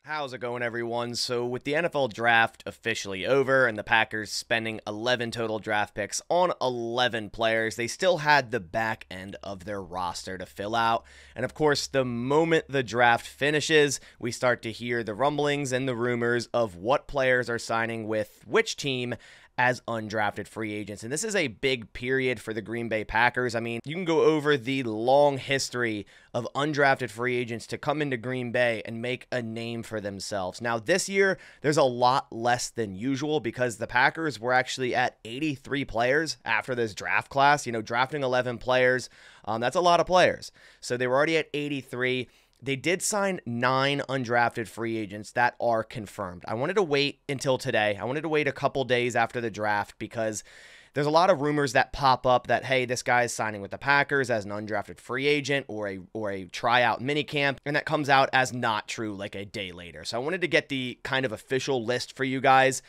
How's it going, everyone? So with the NFL draft officially over and the Packers spending 11 total draft picks on 11 players, they still had the back end of their roster to fill out. And of course, the moment the draft finishes, we start to hear the rumblings and the rumors of what players are signing with which team as undrafted free agents. And this is a big period for the Green Bay Packers. I mean, you can go over the long history of undrafted free agents to come into Green Bay and make a name for themselves. Now, this year, there's a lot less than usual because the Packers were actually at 83 players after this draft class. You know, drafting 11 players, that's a lot of players. So they were already at 83. They did sign 9 undrafted free agents that are confirmed. I wanted to wait until today. I wanted to wait a couple days after the draft because there's a lot of rumors that pop up that, hey, this guy is signing with the Packers as an undrafted free agent or a tryout minicamp, and that comes out as not true like a day later. So I wanted to get the kind of official list for you guys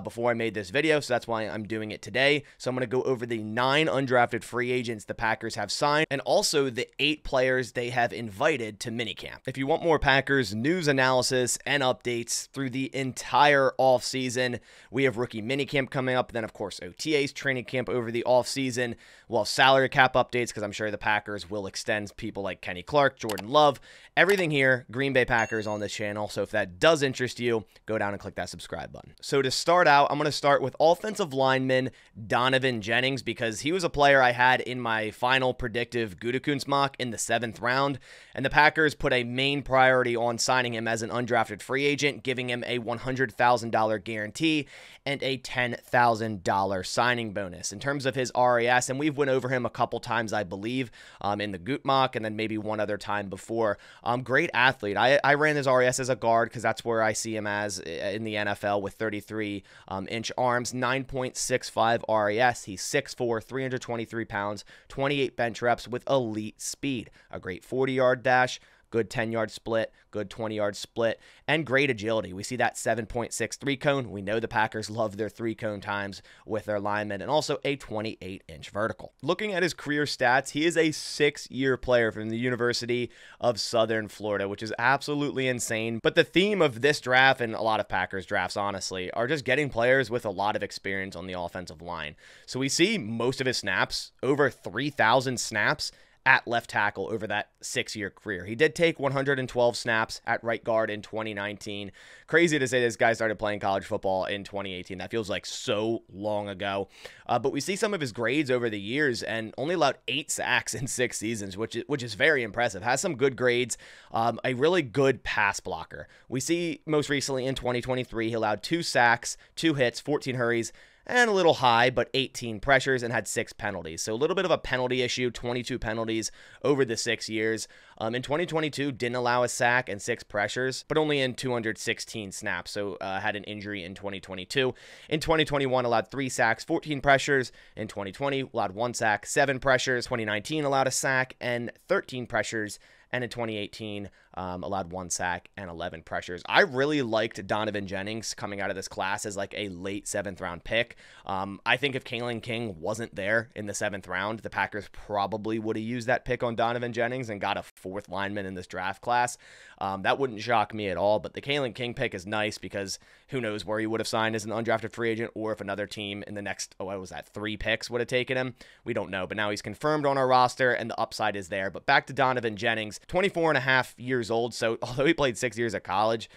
before I made this video, so that's why I'm doing it today. So I'm going to go over the 9 undrafted free agents the Packers have signed and also the 8 players they have invited to minicamp. If you want more Packers news analysis and updates through the entire offseason, we have rookie minicamp coming up, then of course OTAs, training camp over the offseason. We'll have salary cap updates because I'm sure the Packers will extend people like Kenny Clark, Jordan Love, everything here, Green Bay Packers on this channel. So if that does interest you, go down and click that subscribe button. So to start out, I'm going to start with offensive lineman Donovan Jennings because he was a player I had in my final predictive Gutekunst mock in the 7th round, and the Packers put a main priority on signing him as an undrafted free agent, giving him a $100,000 guarantee and a $10,000 signing bonus. In terms of his RAS, and we've went over him a couple times, I believe, in the Gut mock, and then maybe one other time before. Great athlete. I ran his RAS as a guard because that's where I see him as in the NFL with 33-inch arms, 9.65 RAS. He's 6'4", 323 pounds, 28 bench reps with elite speed. A great 40-yard dash, good 10-yard split, good 20-yard split, and great agility. We see that 7.63 cone. We know the Packers love their 3-cone times with their linemen, and also a 28-inch vertical. Looking at his career stats, he is a 6-year player from the University of Southern Florida, which is absolutely insane. But the theme of this draft, and a lot of Packers drafts, honestly, are just getting players with a lot of experience on the offensive line. So we see most of his snaps, over 3,000 snaps, at left tackle over that 6-year career. He did take 112 snaps at right guard in 2019. Crazy to say this guy started playing college football in 2018. That feels like so long ago. But we see some of his grades over the years and only allowed 8 sacks in 6 seasons, which is very impressive. Has some good grades, a really good pass blocker. We see most recently in 2023, he allowed 2 sacks, 2 hits, 14 hurries, and a little high, but 18 pressures and had 6 penalties. So a little bit of a penalty issue, 22 penalties over the 6 years. In 2022, didn't allow a sack and 6 pressures, but only in 216 snaps. So had an injury in 2022. In 2021, allowed 3 sacks, 14 pressures. In 2020, allowed 1 sack, 7 pressures. 2019, allowed a sack and 13 pressures. And in 2018, allowed 1 sack and 11 pressures. I really liked Donovan Jennings coming out of this class as like a late 7th round pick. I think if Railen King wasn't there in the 7th round, the Packers probably would have used that pick on Donovan Jennings and got a 4th lineman in this draft class. That wouldn't shock me at all, but the Railen King pick is nice because who knows where he would have signed as an undrafted free agent or if another team in the next, what was that, 3 picks would have taken him. We don't know, but now he's confirmed on our roster and the upside is there. But back to Donovan Jennings, 24 and a half years old. So although he played 6 years at college,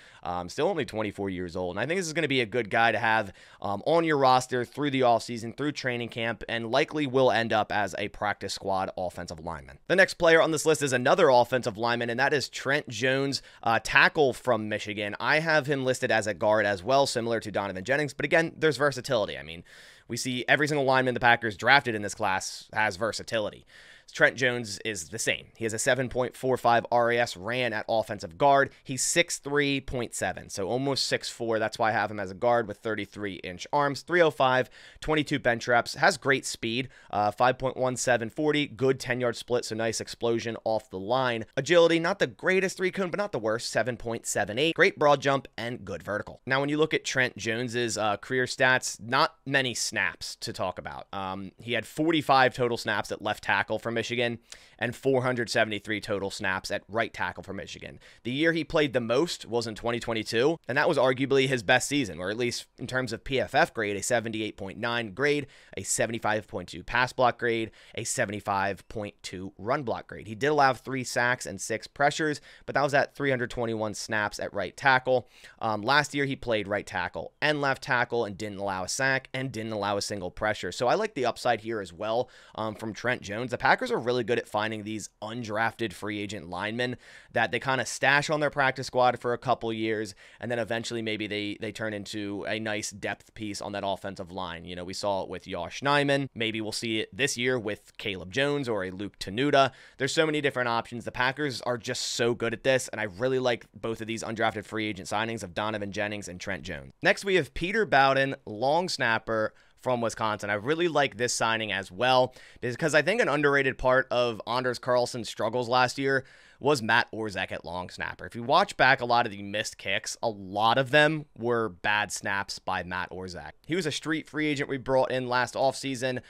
still only 24 years old. And I think this is going to be a good guy to have on your roster through the offseason, through training camp, and likely will end up as a practice squad offensive lineman. The next player on this list is another offensive lineman, and that is Trent Jones, tackle from Michigan. I have him listed as a guard as well, similar to Donovan Jennings. But again, there's versatility. I mean, we see every single lineman the Packers drafted in this class has versatility. Trent Jones is the same. He has a 7.45 RAS, ran at offensive guard. He's 6'3.7, so almost 6'4". That's why I have him as a guard with 33-inch arms, 305, 22 bench reps, has great speed, 5.1740, good 10-yard split, so nice explosion off the line. Agility, not the greatest 3-cone, but not the worst, 7.78, great broad jump, and good vertical. Now, when you look at Trent Jones's career stats, not many snaps to talk about. He had 45 total snaps at left tackle for Michigan. Michigan and 473 total snaps at right tackle for Michigan. The year he played the most was in 2022, and that was arguably his best season, or at least in terms of PFF grade, a 78.9 grade, a 75.2 pass block grade, a 75.2 run block grade. He did allow 3 sacks and 6 pressures, but that was at 321 snaps at right tackle. Last year, he played right tackle and left tackle and didn't allow a sack and didn't allow a single pressure. So I like the upside here as well from Trent Jones. The Packers are really good at finding these undrafted free agent linemen that they kind of stash on their practice squad for a couple years, and then eventually maybe they turn into a nice depth piece on that offensive line. You know, we saw it with Josh Nijman. Maybe we'll see it this year with Caleb Jones or a Luke Tenuta. There's so many different options. The Packers are just so good at this, and I really like both of these undrafted free agent signings of Donovan Jennings and Trent Jones. Next, we have Peter Bowden, long snapper from Wisconsin. I really like this signing as well because I think an underrated part of Anders Carlson's struggles last year was Matt Orzech at long snapper. If you watch back a lot of the missed kicks, a lot of them were bad snaps by Matt Orzech. He was a street free agent we brought in last offseason,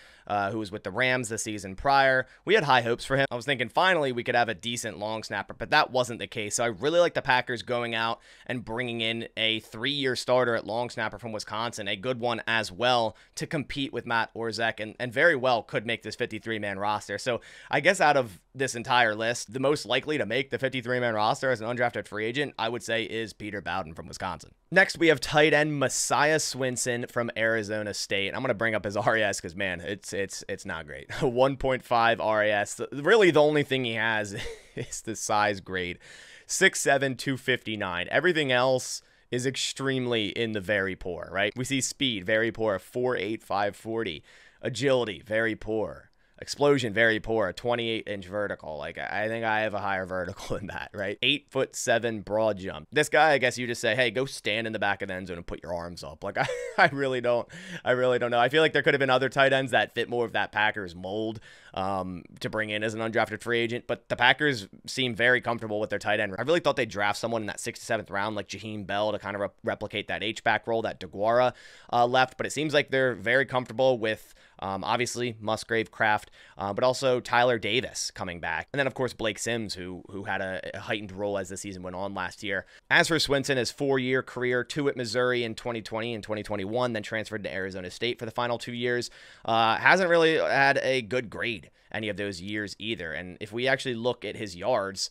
who was with the Rams the season prior. We had high hopes for him. I was thinking finally we could have a decent long snapper, but that wasn't the case. So I really like the Packers going out and bringing in a 3-year starter at long snapper from Wisconsin, a good one as well, to compete with Matt Orzech, and very well could make this 53-man roster. So I guess out of this entire list, the most likely to make the 53-man roster as an undrafted free agent, I would say, is Peter Bowden from Wisconsin. Next, we have tight end Messiah Swinson from Arizona State. I'm going to bring up his RAS because, man, it's not great. 1.5 RAS. Really, the only thing he has is the size grade. 6'7", 259. Everything else is extremely in the very poor, right? We see speed, very poor, 4'8", 540. Agility, very poor. Explosion, very poor, a 28-inch vertical. Like, I think I have a higher vertical than that, right? 8'7" broad jump. This guy, I guess you just say, hey, go stand in the back of the end zone and put your arms up. Like, I really don't know. I feel like there could have been other tight ends that fit more of that Packers mold to bring in as an undrafted free agent, but the Packers seem very comfortable with their tight end. I really thought they'd draft someone in that 6th to 7th round, like Jaheim Bell, to kind of replicate that H-back role that DeGuara left, but it seems like they're very comfortable with obviously Musgrave, Kraft, but also Tyler Davis coming back. And then, of course, Blake Sims, who had a heightened role as the season went on last year. As for Swinson, his 4-year career, 2 at Missouri in 2020 and 2021, then transferred to Arizona State for the final 2 years. Hasn't really had a good grade any of those years either. And if we actually look at his yards,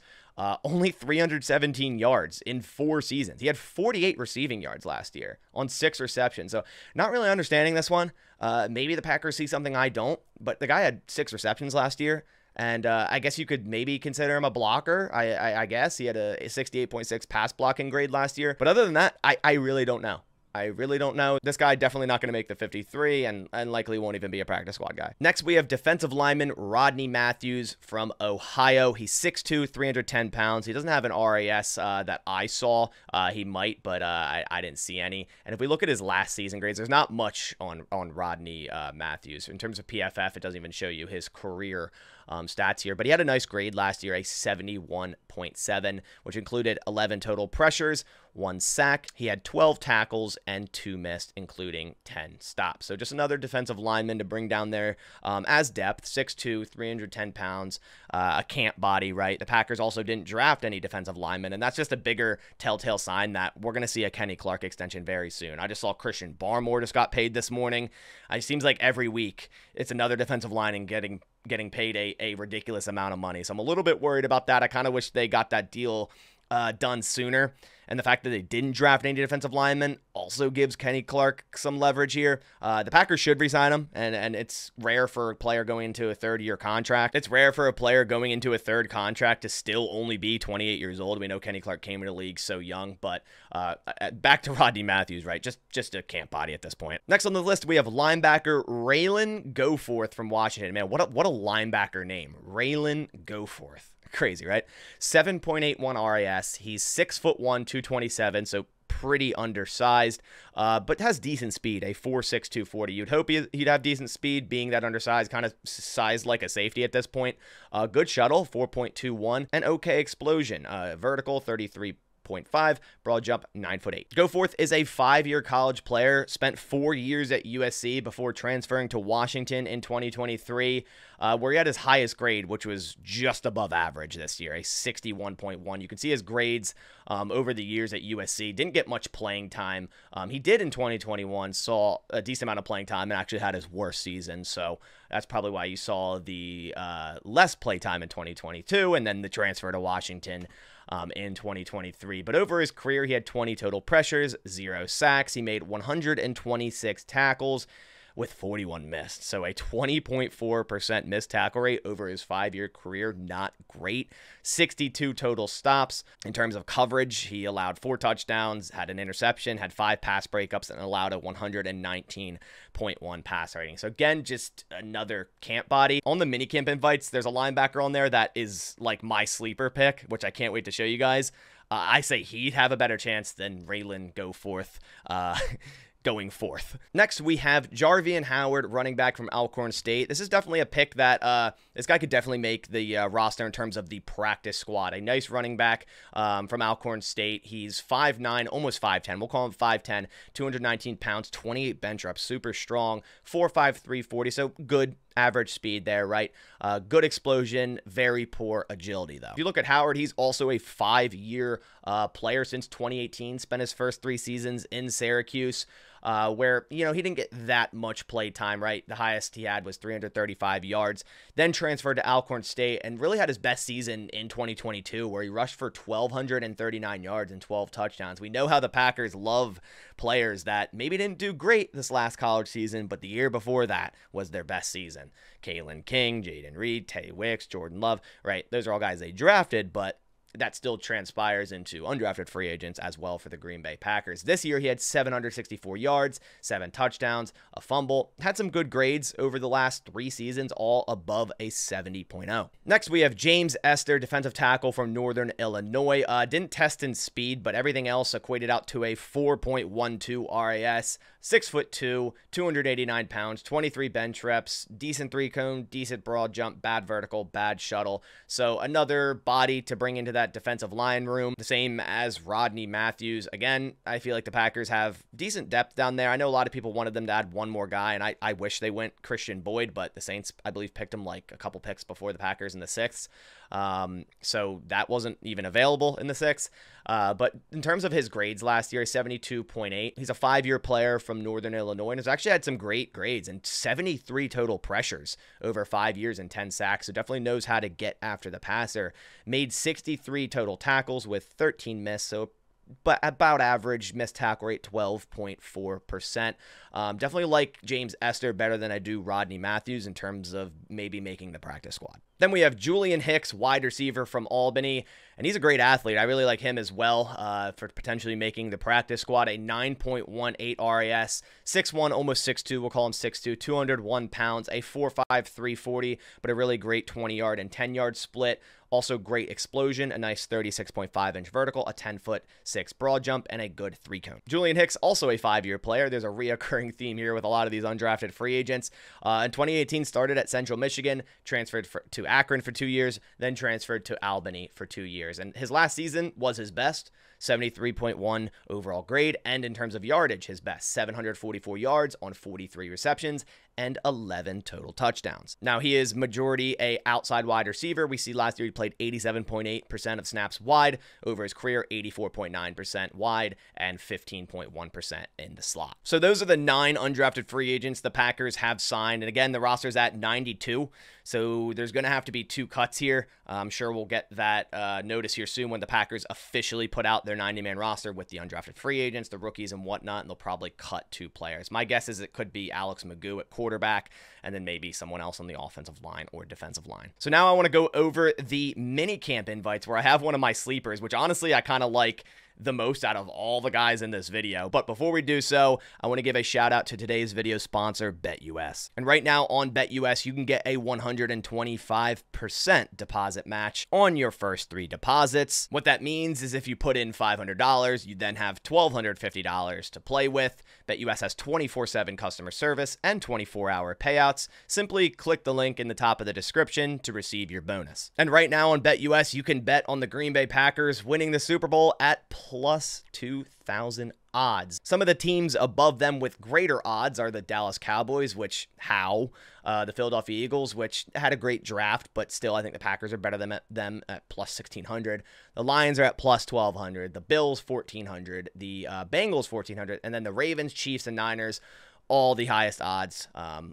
only 317 yards in 4 seasons. He had 48 receiving yards last year on 6 receptions. So not really understanding this one. Maybe the Packers see something I don't, but the guy had 6 receptions last year. And I guess you could maybe consider him a blocker. I guess he had a 68.6 pass blocking grade last year. But other than that, I really don't know. I really don't know. This guy definitely not going to make the 53 and likely won't even be a practice squad guy. Next, we have defensive lineman Rodney Matthews from Ohio. He's 6'2", 310 pounds. He doesn't have an RAS that I saw. He might, but I didn't see any. And if we look at his last season grades, there's not much on Rodney Matthews. In terms of PFF, it doesn't even show you his career stats here, but he had a nice grade last year, a 71.7, which included 11 total pressures, 1 sack. He had 12 tackles and 2 missed, including 10 stops. So just another defensive lineman to bring down there as depth, 6'2", 310 pounds, a camp body, right? The Packers also didn't draft any defensive linemen, and that's just a bigger telltale sign that we're going to see a Kenny Clark extension very soon. I just saw Christian Barmore just got paid this morning. It seems like every week it's another defensive lineman getting paid a ridiculous amount of money. So I'm a little bit worried about that. I kind of wish they got that deal done sooner. And the fact that they didn't draft any defensive linemen also gives Kenny Clark some leverage here. The Packers should re-sign him, and it's rare for a player going into a 3rd-year contract. It's rare for a player going into a 3rd contract to still only be 28 years old. We know Kenny Clark came into the league so young, but back to Rodney Matthews, right? Just a camp body at this point. Next on the list, we have linebacker Railen Goforth from Washington. Man, what a linebacker name, Railen Goforth. Crazy, right? 7.81 RAS. He's 6'1", 227, so pretty undersized, but has decent speed, a 4.6, 240. You'd hope he'd have decent speed, being that undersized, kind of sized like a safety at this point. Good shuttle, 4.21, and okay explosion. Vertical, 33.2, 87.5, broad jump 9'8". Goforth is a 5-year college player, spent 4 years at USC before transferring to Washington in 2023, where he had his highest grade, which was just above average this year, a 61.1. You can see his grades over the years at USC. Didn't get much playing time. He did in 2021, saw a decent amount of playing time and actually had his worst season, so that's probably why you saw the less play time in 2022 and then the transfer to Washington in 2023. But over his career, he had 20 total pressures, 0 sacks. He made 126 tackles with 41 missed. So a 20.4% missed tackle rate over his 5-year career. Not great. 62 total stops. In terms of coverage, he allowed 4 touchdowns, had an interception, had 5 pass breakups, and allowed a 119.1 pass rating. So again, just another camp body. On the minicamp invites, there's a linebacker on there that is like my sleeper pick, which I can't wait to show you guys. I say he'd have a better chance than Railen Goforth going forth. Next, we have Jarvan Howard, running back from Alcorn State. This is definitely a pick that this guy could definitely make the roster in terms of the practice squad. A nice running back from Alcorn State. He's 5'9", almost 5'10". We'll call him 5'10", 219 pounds, 28 bench reps, super strong, 4'5", 340, so good average speed there, right? Good explosion, very poor agility, though. If you look at Howard, he's also a 5-year player since 2018, spent his first 3 seasons in Syracuse, where, you know, he didn't get that much play time, right? The highest he had was 335 yards, then transferred to Alcorn State and really had his best season in 2022, where he rushed for 1,239 yards and 12 touchdowns. We know how the Packers love players that maybe didn't do great this last college season, but the year before that was their best season. Kalen King, Jaden Reed, Tay Wicks, Jordan Love, right? Those are all guys they drafted, but that still transpires into undrafted free agents as well for the Green Bay Packers. This year, he had 764 yards, 7 touchdowns, a fumble. Had some good grades over the last 3 seasons, all above a 70.0. Next, we have James Esther, defensive tackle from Northern Illinois. Didn't test in speed, but everything else equated out to a 4.12 RAS, 6'2", 289 pounds, 23 bench reps, decent 3-cone, decent broad jump, bad vertical, bad shuttle. So another body to bring into that defensive line room, the same as Rodney Matthews. Again, I feel like the Packers have decent depth down there. I know a lot of people wanted them to add one more guy, and I wish they went Christian Boyd, but the Saints, I believe, picked him like a couple picks before the Packers in the 6th. So that wasn't even available in the 6th. But in terms of his grades last year, 72.8. He's a 5-year player from Northern Illinois and has actually had some great grades and 73 total pressures over 5 years and 10 sacks. So definitely knows how to get after the passer. Made 63 total tackles with 13 missed. So but about average, missed tackle rate 12.4%. Definitely like James Esther better than I do Rodney Matthews in terms of maybe making the practice squad. Then we have Julian Hicks, wide receiver from Albany, and he's a great athlete. I really like him as well for potentially making the practice squad. A 9.18 RAS, 6'1", almost 6'2", we'll call him 6'2", 201 pounds, a 4'5", 340, but a really great 20-yard and 10-yard split. Also great explosion, a nice 36.5-inch vertical, a 10'6" broad jump, and a good 3-cone. Julian Hicks, also a 5-year player. There's a reoccurring theme here with a lot of these undrafted free agents. In 2018, started at Central Michigan, transferred to Akron for 2 years, then transferred to Albany for 2 years. And his last season was his best, 73.1 overall grade, and in terms of yardage, his best, 744 yards on 43 receptions and 11 total touchdowns. Now, he is majority a outside wide receiver. We see last year he played 87.8% of snaps wide. Over his career, 84.9% wide and 15.1% in the slot. So those are the 9 undrafted free agents the Packers have signed. And again, the roster's at 92. So there's going to have to be 2 cuts here. I'm sure we'll get that notice here soon when the Packers officially put out their 90-man roster with the undrafted free agents, the rookies and whatnot, and they'll probably cut 2 players. My guess is it could be Alex Magoo at quarterback and then maybe someone else on the offensive line or defensive line. So now I want to go over the mini camp invites where I have one of my sleepers, which honestly I kind of like the most out of all the guys in this video. But before we do so, I want to give a shout out to today's video sponsor, BetUS. And right now on BetUS, you can get a 125% deposit match on your first 3 deposits. What that means is if you put in $500, you then have $1,250 to play with. BetUS has 24/7 customer service and 24-hour payouts. Simply click the link in the top of the description to receive your bonus. And right now on BetUS, you can bet on the Green Bay Packers winning the Super Bowl at plus 2,000 odds. Some of the teams above them with greater odds are the Dallas Cowboys, which the Philadelphia Eagles, which had a great draft, but still I think the Packers are better than them at plus 1,600. The Lions are at plus 1,200. The Bills 1,400. The Bengals 1,400, and then the Ravens, Chiefs, and Niners, all the highest odds,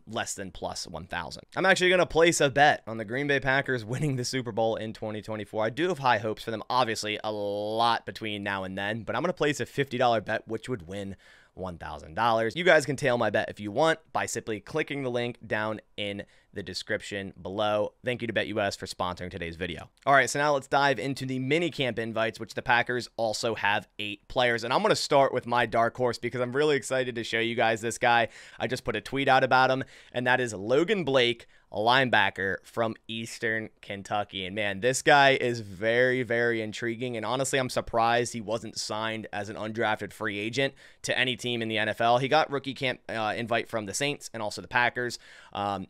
less than plus 1,000. I'm actually going to place a bet on the Green Bay Packers winning the Super Bowl in 2024. I do have high hopes for them. Obviously, a lot between now and then, but I'm going to place a $50 bet, which would win $1,000. You guys can tail my bet if you want by simply clicking the link down in the description below. Thank you to BetUS for sponsoring today's video. All right, so now let's dive into the minicamp invites, which the Packers also have 8 players. And I'm going to start with my dark horse because I'm really excited to show you guys this guy. I just put a tweet out about him, and that is Logan Blake, a linebacker from Eastern Kentucky. And man, this guy is very, very intriguing. And honestly, I'm surprised he wasn't signed as an undrafted free agent to any team in the NFL. He got rookie camp invite from the Saints and also the Packers.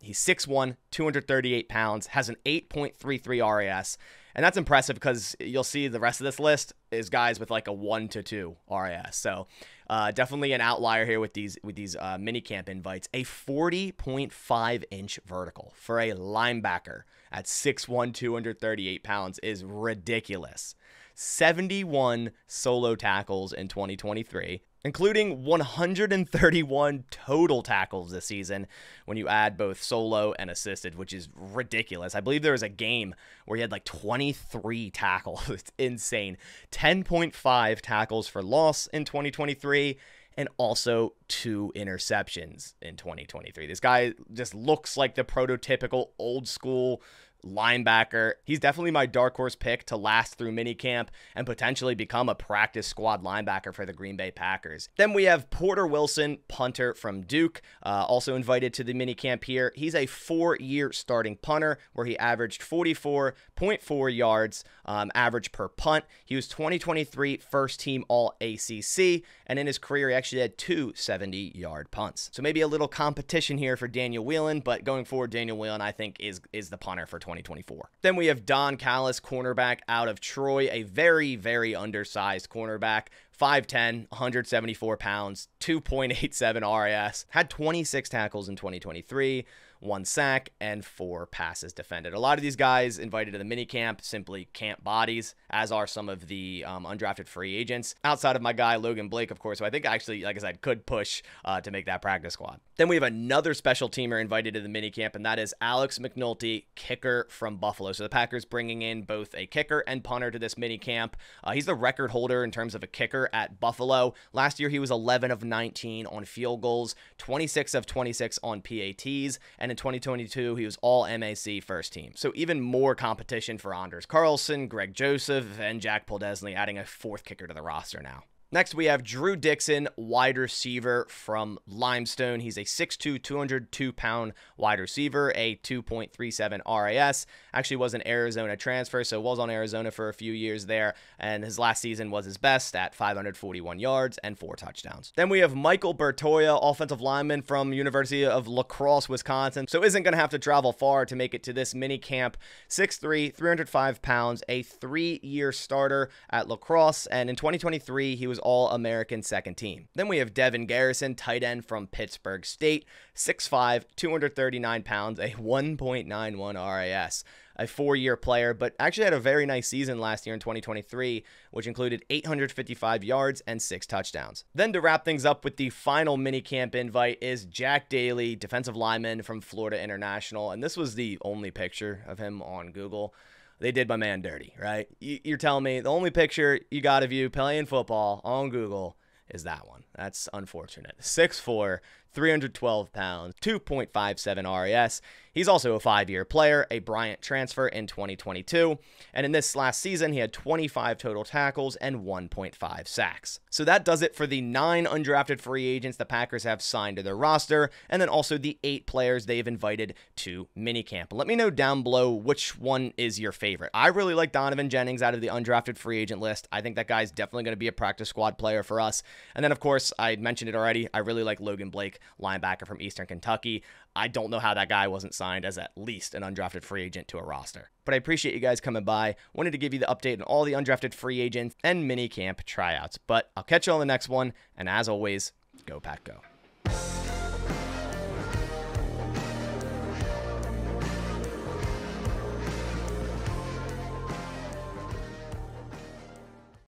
He's 6'1", 238 pounds, has an 8.33 RAS. And that's impressive because you'll see the rest of this list is guys with like a 1 to 2 RAS. So definitely an outlier here with these minicamp invites. A 40.5-inch vertical for a linebacker at 6'1", 238 pounds is ridiculous. 71 solo tackles in 2023, including 131 total tackles this season when you add both solo and assisted, which is ridiculous. I believe there was a game where he had like 23 tackles. It's insane. 10.5 tackles for loss in 2023 and also 2 interceptions in 2023. This guy just looks like the prototypical old school linebacker. He's definitely my dark horse pick to last through minicamp and potentially become a practice squad linebacker for the Green Bay Packers. Then we have Porter Wilson, punter from Duke, also invited to the minicamp here. He's a 4-year starting punter where he averaged 44.4 yards average per punt. He was 2023 first team all ACC, and in his career he actually had 2 70-yard punts. So maybe a little competition here for Daniel Whelan, but going forward, Daniel Whelan I think is the punter for 2024. Then we have Don Callis, cornerback out of Troy, a very, very undersized cornerback, 5'10", 174 pounds, 2.87 RAS, had 26 tackles in 2023, 1 sack, and 4 passes defended. A lot of these guys invited to the minicamp simply camp bodies, as are some of the undrafted free agents, outside of my guy Logan Blake, of course, who I think actually, like I said, could push to make that practice squad. Then we have another special teamer invited to the minicamp, and that is Alex McNulty, kicker from Buffalo. So the Packers bringing in both a kicker and punter to this minicamp. He's the record holder in terms of a kicker at Buffalo. Last year, he was 11 of 19 on field goals, 26 of 26 on PATs, and in 2022, he was all MAC first team. So even more competition for Anders Carlson, Greg Joseph, and Jack Podesny, adding a 4th kicker to the roster now. Next, we have Drew Dixon, wide receiver from Limestone. He's a 6'2", 202-pound wide receiver, a 2.37 RAS. Actually was an Arizona transfer, so was on Arizona for a few years there, and his last season was his best at 541 yards and 4 touchdowns. Then we have Michael Bertoya, offensive lineman from University of La Crosse, Wisconsin, so isn't going to have to travel far to make it to this mini camp. 6'3", 305 pounds, a 3-year starter at La Crosse, and in 2023, he was All-American second team. Then we have Devin Garrison, tight end from Pittsburgh State, 6'5", 239 pounds, a 1.91 RAS. A 4-year player, but actually had a very nice season last year in 2023, which included 855 yards and 6 touchdowns. Then to wrap things up with the final minicamp invite is Jack Daly, defensive lineman from Florida International, and this was the only picture of him on Google. They did my man dirty, right? You're telling me the only picture you got of you playing football on Google is that one. That's unfortunate. 6'4", 312 pounds, 2.57 RAS. He's also a 5-year player, a Bryant transfer in 2022, and in this last season, he had 25 total tackles and 1.5 sacks. So that does it for the 9 undrafted free agents the Packers have signed to their roster, and then also the 8 players they've invited to minicamp. Let me know down below which one is your favorite. I really like Donovan Jennings out of the undrafted free agent list. I think that guy's definitely going to be a practice squad player for us. And then, of course, I mentioned it already, I really like Logan Blake, linebacker from Eastern Kentucky. I don't know how that guy wasn't signed as at least an undrafted free agent to a roster. But I appreciate you guys coming by. Wanted to give you the update on all the undrafted free agents and minicamp tryouts. But I'll catch you on the next one. And as always, go Pack Go.